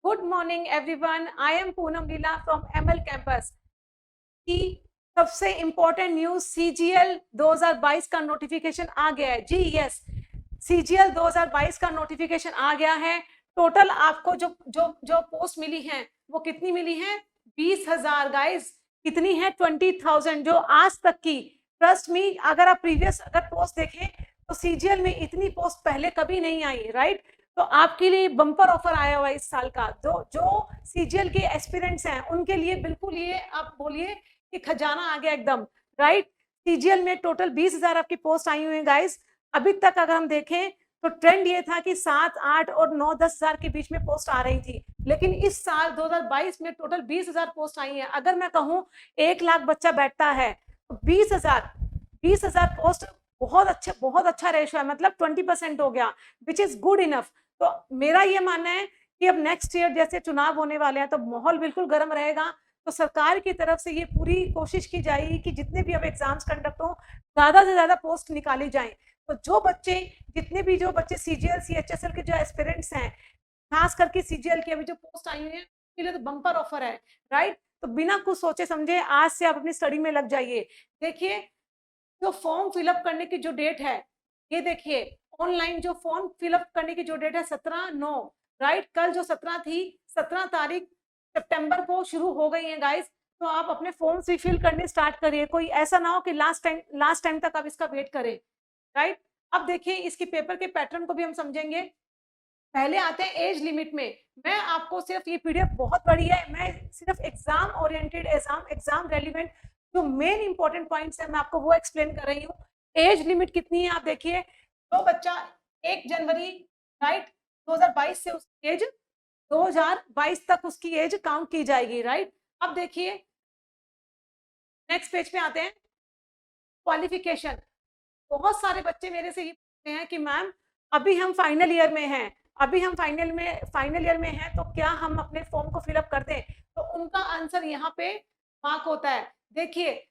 Good morning everyone, I am Poonam Leela from ML campus की सबसे important news CGL 2022 का notification आ गया है। जी यस, सीजीएल 2022 का नोटिफिकेशन आ गया है। टोटल आपको जो जो जो पोस्ट मिली है वो कितनी मिली है? 20,000 गाइस। कितनी है? 20,000 जो आज तक की। ट्रस्ट मी, अगर आप प्रीवियस पोस्ट देखें तो सीजीएल में इतनी पोस्ट पहले कभी नहीं आई, राइट? तो आपके लिए बम्पर ऑफर आया हुआ है इस साल का। जो जो सीजीएल के एस्पिरेंट्स हैं उनके लिए बिल्कुल ये आप बोलिए कि खजाना आ गया एकदम, राइट? सीजीएल में टोटल 20,000 आपकी पोस्ट आई हुई है गाइस। अभी तक अगर हम देखें तो ट्रेंड ये था कि 7, 8 और 9, 10,000 के बीच में पोस्ट आ रही थी, लेकिन इस साल 2022 में टोटल 20,000 पोस्ट आई है। अगर मैं कहूँ 1 लाख बच्चा बैठता है तो 20,000 पोस्ट बहुत अच्छा रेशो है, मतलब 20% हो गया, विच इज गुड इनफ। तो मेरा ये मानना है कि अब नेक्स्ट ईयर जैसे चुनाव होने वाले हैं तो माहौल बिल्कुल गर्म रहेगा। तो सरकार की तरफ से ये पूरी कोशिश की जाएगी कि जितने भी अब एग्जाम्स कंडक्ट हो, ज्यादा से ज्यादा पोस्ट निकाली जाए। तो जो बच्चे सीजीएल सीएचएसएल के जो एस्पिरेंट्स हैं, खास करके सीजीएल की अभी जो पोस्ट आई हुई है उसके लिए तो बम्पर ऑफर है, राइट? तो बिना कुछ सोचे समझे आज से आप अपनी स्टडी में लग जाइए। देखिए, जो फॉर्म फिलअप करने की जो डेट है, ये देखिए, ऑनलाइन जो फॉर्म फिलअप करने की जो डेट है 17/9, राइट? कल जो 17 थी, 17 तारीख सितंबर को शुरू हो गई है गाइस। तो आप अपने फॉर्म्स भी फिल करने स्टार्ट करिए। कोई ऐसा ना हो कि लास्ट टाइम तक आप इसका वेट करें, राइट? अब देखिए, इसके पेपर के पैटर्न को भी हम समझेंगे। पहले आते हैं एज लिमिट में। मैं आपको सिर्फ ये पीडीएफ बहुत बड़ी है, मैं सिर्फ एग्जाम ओरिएंटेड, एग्जाम रेलिवेंट जो मेन इंपॉर्टेंट पॉइंट्स है मैं आपको वो एक्सप्लेन कर रही हूँ। एज लिमिट कितनी है आप देखिए। तो बच्चा 1 जनवरी, राइट, 2022 से उसकी एज 2022 तक उसकी एज काउंट की जाएगी, राइट? अब देखिए, नेक्स्ट पेज पे आते हैं, क्वालिफिकेशन। बहुत सारे बच्चे मेरे से ये पूछते हैं कि मैम अभी हम फाइनल ईयर में हैं, फाइनल ईयर में हैं, तो क्या हम अपने फॉर्म को फिलअप कर दें? तो उनका आंसर यहाँ पे मार्क होता है। देखिए,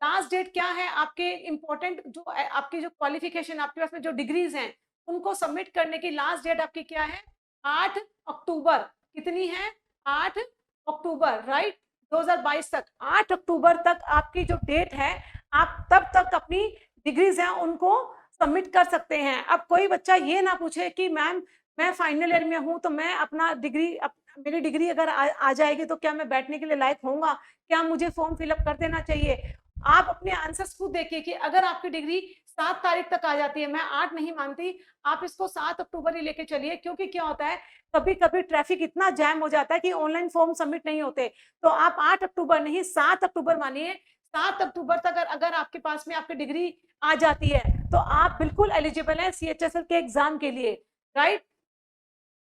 लास्ट डेट क्या है आपके इंपॉर्टेंट जो आपकी जो क्वालिफिकेशन, आपके पास में जो डिग्रीज हैं उनको सबमिट करने की लास्ट डेट आपकी क्या है? 8 अक्टूबर। कितनी है? 8 अक्टूबर, राइट? 2022 तक, 8 अक्टूबर तक आपकी जो डेट है, आप तब तक अपनी डिग्रीज हैं उनको सबमिट कर सकते हैं। अब कोई बच्चा ये ना पूछे कि मैम मैं फाइनल ईयर में हूँ तो मैं अपना मेरी डिग्री अगर आ जाएगी तो क्या मैं बैठने के लिए लायक होऊंगा? क्या मुझे फॉर्म फिलअप कर देना चाहिए? आप अपने आंसर्स खुद देखिए कि अगर आपकी डिग्री 7 तारीख तक आ जाती है, मैं 8 नहीं मानती, आप इसको 7 अक्टूबर ही लेके चलिए। क्योंकि क्या होता है, कभी कभी ट्रैफिक इतना जैम हो जाता है कि ऑनलाइन फॉर्म सबमिट नहीं होते। तो आप 8 अक्टूबर नहीं, 7 अक्टूबर मानिए। 7 अक्टूबर तक अगर आपके पास में आपकी डिग्री आ जाती है तो आप बिल्कुल एलिजिबल हैं सीएचएसएल के एग्जाम के लिए, राइट?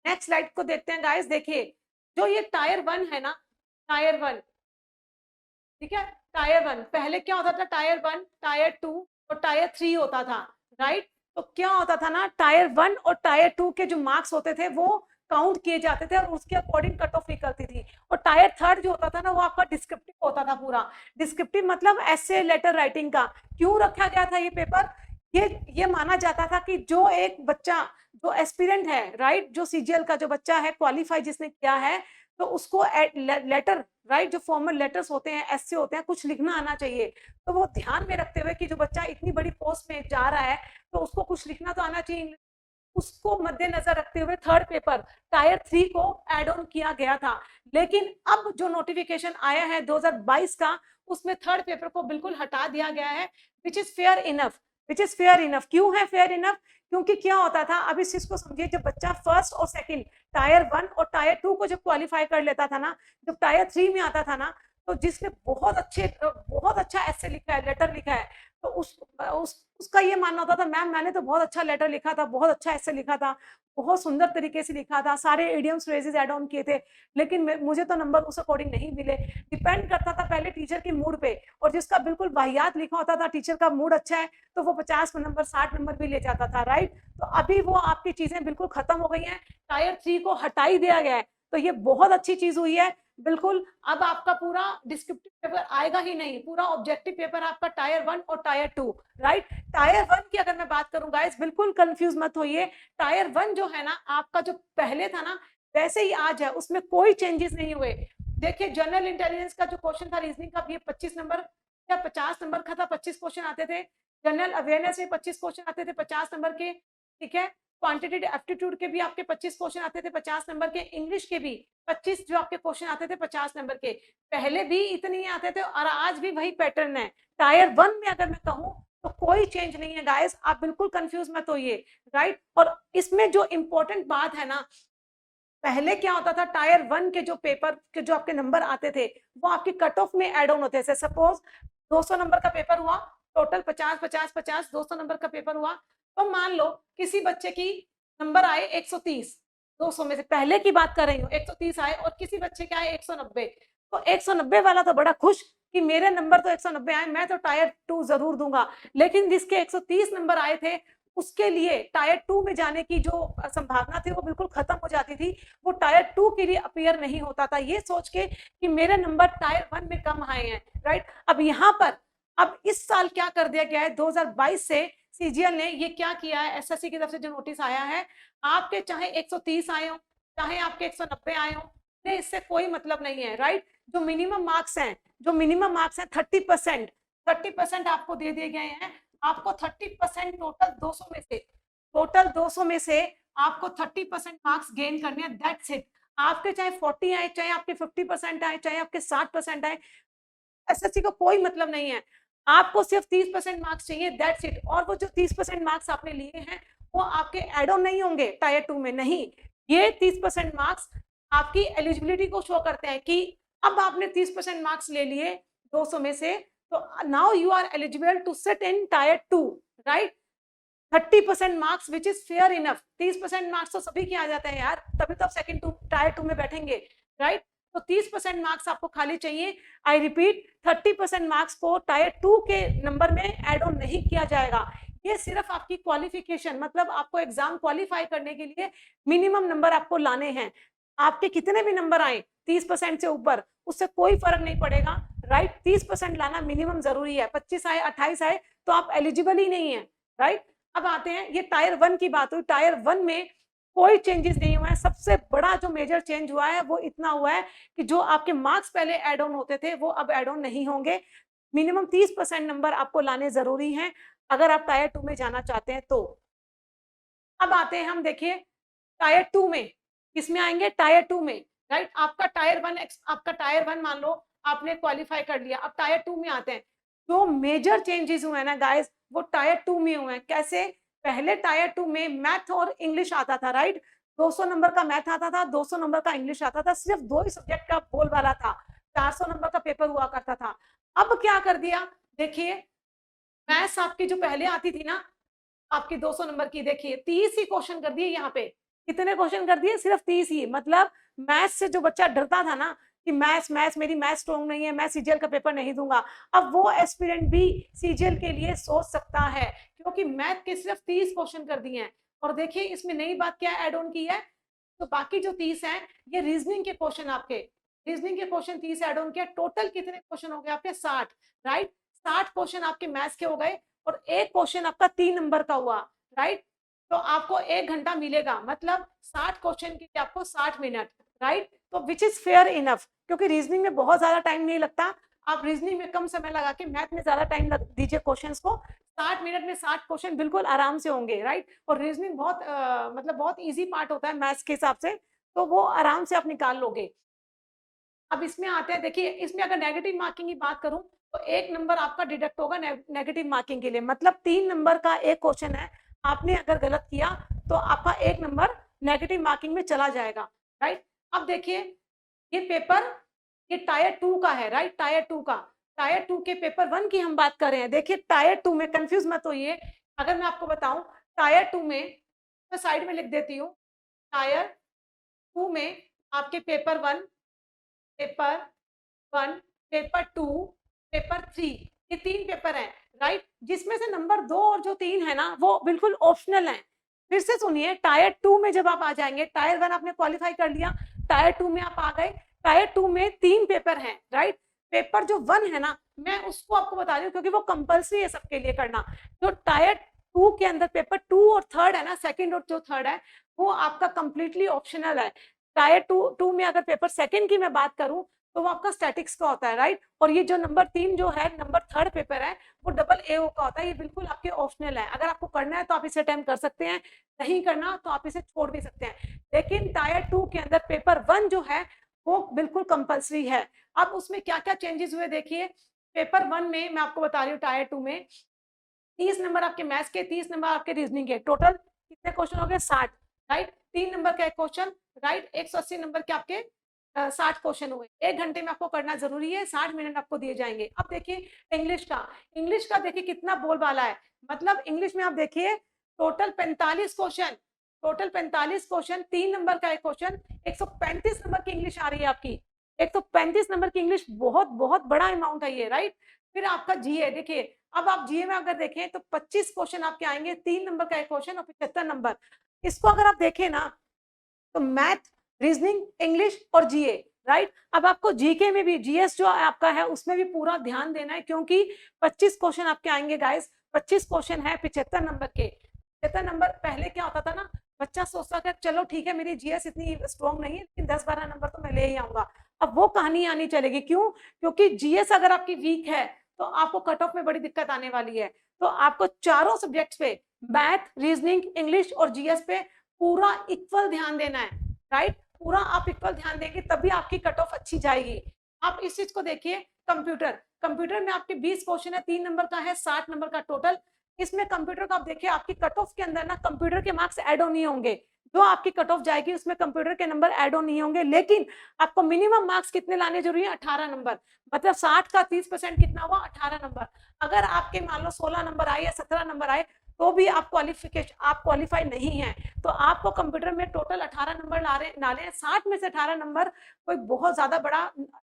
नेक्स्ट स्लाइड को देखते हैं गाइस। देखिए, जो ये टायर 1 है ना, टायर 1, ठीक है, टायर 1 पहले क्या होता था? टायर 1, टायर 2 और टायर 3 होता था, राइट? तो क्या होता था ना, टायर 1 और टायर 2 के जो मार्क्स होते थे वो काउंट किए जाते थे और उसके अकॉर्डिंग कट ऑफ निकलती थी। और टायर 3 जो होता था ना वो आपका डिस्क्रिप्टिव होता था पूरा। डिस्क्रिप्टिव मतलब ऐसे लेटर राइटिंग का। क्यों रखा गया था ये पेपर? ये माना जाता था कि जो एक बच्चा जो एस्पिरेंट है, राइट, जो सीजीएल का जो बच्चा है क्वालिफाई जिसने किया है, तो उसको लेटर, राइट, जो फॉर्मल लेटर्स होते हैं, एस्से होते हैं, कुछ लिखना आना चाहिए। तो वो ध्यान में रखते हुए कि जो बच्चा इतनी बड़ी पोस्ट में जा रहा है तो उसको कुछ लिखना तो आना चाहिए, उसको मद्देनजर रखते हुए थर्ड पेपर टायर 3 को एड ऑन किया गया था। लेकिन अब जो नोटिफिकेशन आया है 2022 का, उसमें थर्ड पेपर को बिल्कुल हटा दिया गया है, विच इज फेयर इनफ। क्यों है फेयर इनफ? क्योंकि क्या होता था, अब इस चीज को समझिए, जब बच्चा फर्स्ट और सेकंड टायर 1 और टायर 2 को जब क्वालिफाई कर लेता था ना, जब टायर 3 में आता था ना, तो जिसने बहुत अच्छा ऐसे लिखा है, लेटर लिखा है, तो उसका ये मानना होता था मैम मैंने तो बहुत अच्छा लेटर लिखा था, बहुत अच्छा ऐसे लिखा था, बहुत सुंदर तरीके से लिखा था, सारे इडियम्स फ्रेजेस ऐड ऑन किए थे, लेकिन मुझे तो नंबर उस अकॉर्डिंग नहीं मिले। डिपेंड करता था पहले टीचर की मूड पे, और जिसका बिल्कुल वाहियात लिखा होता था, टीचर का मूड अच्छा है तो वो 50 नंबर 60 नंबर भी ले जाता था, राइट? तो अभी वो आपकी चीजें बिल्कुल खत्म हो गई हैं, टायर 3 को हटा ही दिया गया है। तो ये बहुत अच्छी चीज हुई है, बिल्कुल। अब आपका पूरा डिस्क्रिप्टिव पेपर आएगा ही नहीं, पूरा ऑब्जेक्टिव पेपर आपका टायर 1 और टायर 2, राइट? टायर 1 की अगर मैं बात करूं गाइस, बिल्कुल कंफ्यूज मत होइए। टायर 1 जो है ना आपका, जो पहले था ना, वैसे ही आज है, उसमें कोई चेंजेस नहीं हुए। देखिए जनरल इंटेलिजेंस का जो क्वेश्चन था रीजनिंग का, ये 25 नंबर या 50 नंबर का था, 25 क्वेश्चन आते थे। जनरल अवेयरनेस में 25 क्वेश्चन आते थे 50 नंबर के, ठीक है। क्वांटिटेटिव एप्टीट्यूड के भी आपके 25 क्वेश्चन आते थे 50 नंबर के, इंग्लिश के भी 25 जो आपके क्वेश्चन आते थे 50 नंबर के। पहले भी इतने ही आते थे और आज भी वही पैटर्न है। टायर 1 में अगर मैं कहूँ तो कोई चेंज नहीं है गाइस, आप बिल्कुल कंफ्यूज मत होइए, राइट। और इसमें जो इंपॉर्टेंट बात है ना, पहले क्या होता था, टायर 1 के जो पेपर के जो आपके नंबर आते थे वो आपकी कट ऑफ में एड ऑन होते थे। सपोज 200 नंबर का पेपर हुआ, टोटल 50 50 50 200 नंबर का पेपर हुआ, तो मान लो किसी बच्चे की नंबर आए 130, 200 में से पहले की बात कर रही हूँ, 130 आए और किसी बच्चे के आए 190, तो 190 वाला तो बड़ा खुश कि मेरे नंबर तो 190 आए, मैं तो टायर 2 जरूर दूंगा। लेकिन जिसके 130 नंबर आए थे उसके लिए टायर 2 में जाने की जो संभावना थी वो बिल्कुल खत्म हो जाती थी। वो टायर 2 के लिए अपीयर नहीं होता था, ये सोच के कि मेरे नंबर टायर 1 में कम आए हैं, राइट। अब यहाँ पर अब इस साल क्या कर दिया गया है, 2022 से सीजीएल ने ये क्या किया है, एसएससी की तरफ से जो नोटिस आया है, आपके चाहे 130 आए हो चाहे आपके 190 आए हो, इससे कोई मतलब नहीं है, राइट। जो मिनिमम मार्क्स हैं, जो मिनिमम मार्क्स हैं 30% आपको दे दिए गए हैं। आपको 30% टोटल 200 में से आपको 30% मार्क्स गेन करने हैं, दैट्स इट। आपके चाहे 40 आए, चाहे आपके 50% आए, चाहे आपके 60% आए, एसएससी को कोई मतलब नहीं है। आपको सिर्फ 30% मार्क्स चाहिए, दैट्स इट। और वो जो 30% मार्क्स आपने लिए हैं वो आपके एड ऑन नहीं होंगे टायर 2 में, नहीं। ये 30% मार्क्स आपकी एलिजिबिलिटी को शो करते हैं कि अब आपने 30% मार्क्स ले लिए 200 में से, तो now you are eligible to sit in tier 2, right. 30% marks which is fair enough. 30% marks तो सभी के आ जाते हैं यार, तभी तो आप सेकंड टायर 2 में बैठेंगे, राइट। तो 30% मार्क्स आपको खाली चाहिए। आई रिपीट, 30% मार्क्स को टायर 2 के नंबर में एड ऑन नहीं किया जाएगा। ये सिर्फ आपकी क्वालिफिकेशन, मतलब आपको एग्जाम क्वालिफाई करने के लिए मिनिमम नंबर आपको लाने हैं। आपके कितने भी नंबर आए 30% से ऊपर, उससे कोई फर्क नहीं पड़ेगा, राइट। 30% लाना मिनिमम जरूरी है। 25 आए 28 आए तो आप एलिजिबल ही नहीं है, राइट। अब आते हैं, ये टायर 1 की बात हुई। टायर 1 में कोई चेंजेस नहीं हुआ है। सबसे बड़ा जो मेजर चेंज हुआ है वो इतना हुआ है कि जो आपके मार्क्स पहले एड ऑन होते थे वो अब एड ऑन नहीं होंगे। मिनिमम 30% नंबर आपको लाने जरूरी हैं अगर आप टायर 2 में जाना चाहते हैं तो। अब आते हैं हम, देखिए टायर 2 में किसमें आएंगे, टायर 2 में, राइट। आपका टायर 1 मान लो आपने क्वालिफाई कर लिया। अब टायर 2 में आते हैं। जो मेजर चेंजेस हुए हैं ना गाइस, वो टायर 2 में हुए हैं। कैसे? पहले टायर 2 में मैथ और इंग्लिश आता था, राइट। 200 नंबर का मैथ आता था, 200 नंबर का इंग्लिश आता था, सिर्फ 2 ही सब्जेक्ट का बोलबाला था। 400 नंबर का पेपर हुआ करता था। अब क्या कर दिया, देखिए मैथ्स आपकी जो पहले आती थी ना, आपकी 200 नंबर की, देखिए 30 ही क्वेश्चन कर दिए यहाँ पे। कितने क्वेश्चन कर दिए? सिर्फ 30 ही। मतलब मैथ्स से जो बच्चा डरता था ना कि मैथ्स मेरी मैथ्स स्ट्रॉन्ग नहीं है, मैं सीजीएल का पेपर नहीं दूंगा, अब वो एस्पिरेंट भी सीजीएल के लिए सोच सकता है, क्योंकि मैथ के सिर्फ 30 क्वेश्चन कर दिए हैं। और देखिए इसमें नई बात क्या एड ऑन की है, तो बाकी जो 30 हैं ये रीजनिंग के क्वेश्चन, आपके रीजनिंग के क्वेश्चन 30 एड ऑन किया। टोटल कितने क्वेश्चन हो गए आपके? 60, राइट। 60 क्वेश्चन आपके मैथ्स के हो गए और एक क्वेश्चन आपका 3 नंबर का हुआ, राइट। तो आपको 1 घंटा मिलेगा, मतलब 60 क्वेश्चन के लिए आपको 60 मिनट, राइट। तो विच इज फेयर इनफ, क्योंकि रीजनिंग में बहुत ज्यादा टाइम नहीं लगता। आप रीजनिंग में कम समय लगा के मैथ में ज्यादा टाइम दीजिए क्वेश्चंस को। 60 मिनट में 60 क्वेश्चन बिल्कुल आराम से होंगे, राइट। और रीजनिंग बहुत मतलब बहुत इजी पार्ट होता है मैथ्स के हिसाब से, तो वो आराम से आप निकाल लोगे। अब इसमें आते हैं, देखिए इसमें अगर नेगेटिव मार्किंग की बात करूं तो 1 नंबर आपका डिडक्ट होगा नेगेटिव मार्किंग के लिए। मतलब 3 नंबर का एक क्वेश्चन है, आपने अगर गलत किया तो आपका 1 नंबर नेगेटिव मार्किंग में चला जाएगा, राइट। अब देखिए ये पेपर, ये टायर 2 का है, राइट। टायर 2 का, टायर 2 के पेपर 1 की हम बात कर रहे हैं। देखिए टायर 2 में कंफ्यूज मत होइए। अगर मैं आपको बताऊं टायर 2 में, मैं साइड में लिख देती हूँ, टायर 2 में आपके पेपर 1, पेपर 1, पेपर 2, पेपर 3, ये 3 पेपर हैं, राइट। जिसमें से नंबर 2 और जो 3 है ना वो बिल्कुल ऑप्शनल हैं। फिर से सुनिए, टायर 2 में जब आप आ जाएंगे, टायर 1 आपने क्वालिफाई कर लिया, टायर 2 में आप आ गए। टायर 2 में 3 पेपर हैं, राइट। पेपर जो 1 है ना, मैं उसको आपको बता रही हूँ क्योंकि वो कंपल्सरी है सबके लिए करना। तो टायर 2 के अंदर पेपर 2 और 3 है ना, सेकंड और जो 3 है वो आपका कंप्लीटली ऑप्शनल है। टायर टू में अगर पेपर सेकंड की मैं बात करूं तो वो आपका स्टैटिक्स का होता है, राइट। और ये जो नंबर 3 जो है, नंबर 3rd पेपर है, वो डबल AO का होता है। ये बिल्कुल आपके ऑप्शनल है, अगर आपको करना है तो आप इसे अटेम्प्ट कर सकते हैं, नहीं करना तो आप इसे छोड़ भी सकते हैं। लेकिन टायर 2 के अंदर पेपर 1 जो है वो बिल्कुल कंपल्सरी है। अब उसमें क्या क्या चेंजेस हुए देखिए। पेपर 1 में मैं आपको बता रही हूँ, टायर 2 में 30 नंबर आपके मैथ्स के, 30 नंबर आपके रीजनिंग के, टोटल कितने क्वेश्चन हो गए, 60, राइट। 3 नंबर का एक क्वेश्चन, राइट। 180 नंबर के आपके 60 क्वेश्चन हुए। 1 घंटे में आपको करना जरूरी है, 60 मिनट आपको दिए जाएंगे। अब देखिए इंग्लिश का देखिए कितना बोलबाला है। मतलब इंग्लिश में आप देखिए total 45 question, total 45 question, 3 number का एक क्वेश्चन, 135 नंबर की इंग्लिश आ रही है आपकी। 135 नंबर की इंग्लिश बहुत बहुत बड़ा अमाउंट है ये, राइट। फिर आपका जीए देखिए, अब आप जीए में अगर देखें तो 25 क्वेश्चन आपके आएंगे, 3 नंबर का एक क्वेश्चन और 75 नंबर। इसको अगर आप देखें ना तो मैथ, रीजनिंग, इंग्लिश और जीए, राइट। अब आपको जीके में भी, जीएस जो आपका है उसमें भी पूरा ध्यान देना है, क्योंकि 25 क्वेश्चन आपके आएंगे गाइस। 25 क्वेश्चन है 75 नंबर के। 75 नंबर, पहले क्या होता था ना, बच्चा सोचता था चलो ठीक है मेरी जीएस इतनी स्ट्रॉन्ग नहीं है लेकिन 10-12 नंबर तो मैं ले ही आऊंगा। अब वो कहानी आनी चलेगी, क्यों? क्योंकि जीएस अगर आपकी वीक है तो आपको कट ऑफ में बड़ी दिक्कत आने वाली है। तो आपको चारों सब्जेक्ट्स पे, मैथ, रीजनिंग, इंग्लिश और जीएस पे पूरा इक्वल ध्यान देना है, राइट। पूरा आप इक्वल ध्यान देंगे तभी आपकी कट ऑफ अच्छी जाएगी। आप इस चीज को देखिए। कंप्यूटर में आपके 20 क्वेश्चन है, 3 नंबर का है, 60 नंबर का टोटल। इसमें कंप्यूटर का आप देखिए, आपकी कट ऑफ के अंदर ना कंप्यूटर के मार्क्स ऐड ऑन नहीं होंगे। जो आपकी कट ऑफ जाएगी उसमें कंप्यूटर के नंबर ऐड ऑन नहीं होंगे, लेकिन आपको मिनिमम मार्क्स कितने लाने जरूरी है, 18 नंबर। मतलब 60 का 30% कितना हुआ, 18 नंबर। अगर आपके मान लो 16 नंबर आए या 17 नंबर आए तो भी आप क्वालिफाई नहीं है। तो आपको कंप्यूटर में टोटल 18 नंबर लाने हैं। 60 में से 18 नंबर कोई बहुत ज्यादा बड़ा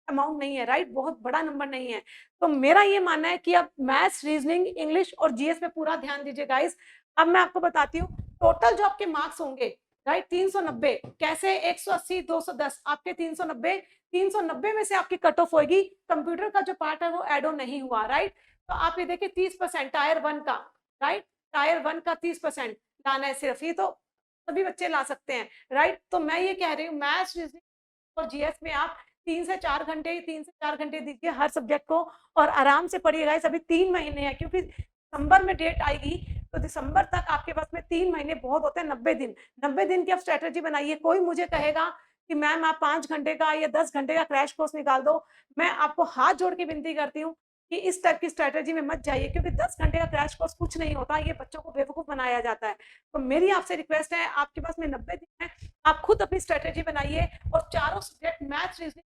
अमाउंट नहीं है, राइट, बहुत बड़ा नंबर नहीं है। तो मेरा ये मानना है कि आप मैथ्स, रीजनिंग, इंग्लिश और जीएस पे पूरा ध्यान दीजिए गाइस। अब मैं आपको बताती हूँ टोटल जो आपके मार्क्स होंगे, राइट, 390। कैसे? 180, 210, आपके 390। 390 में से आपकी कट ऑफ होगी, कंप्यूटर का जो पार्ट है वो एड ऑन नहीं हुआ, राइट। तो आप ये देखिए 30% टायर 1 का, राइट, टायर 1 का 30% लाना है सिर्फ। ये तो सभी बच्चे ला सकते हैं, राइट। तो मैं ये कह रही हूँ मैथ्स, रीजनिंग और जीएस में आप 3 से 4 घंटे दीजिए हर सब्जेक्ट को, और आराम से पढ़िएगा। अभी 3 महीने हैं, क्योंकि दिसंबर में डेट आएगी तो दिसंबर तक आपके पास में 3 महीने बहुत होते हैं, 90 दिन। 90 दिन की आप स्ट्रेटेजी बनाइए। कोई मुझे कहेगा कि मैम आप 5 घंटे का या 10 घंटे का क्रैश कोर्स निकाल दो, मैं आपको हाथ जोड़ के विनती करती हूँ कि इस टाइप की स्ट्रेटेजी में मत जाइए, क्योंकि 10 घंटे का क्रैश कोर्स कुछ नहीं होता, ये बच्चों को बेवकूफ बनाया जाता है। तो मेरी आपसे रिक्वेस्ट है, आपके पास में 90 दिन है, आप खुद अपनी स्ट्रेटेजी बनाइए और चारों सब्जेक्ट मैथ्स, रीजनिंग,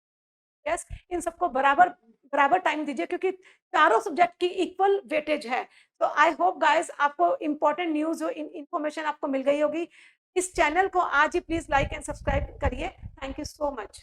यस, इन सबको बराबर बराबर टाइम दीजिए, क्योंकि चारों सब्जेक्ट की इक्वल वेटेज है। तो आई होप गाइस आपको इंपॉर्टेंट न्यूज जो इन्फॉर्मेशन आपको मिल गई होगी। इस चैनल को आज ही प्लीज लाइक एंड सब्सक्राइब करिए। Thank you so much.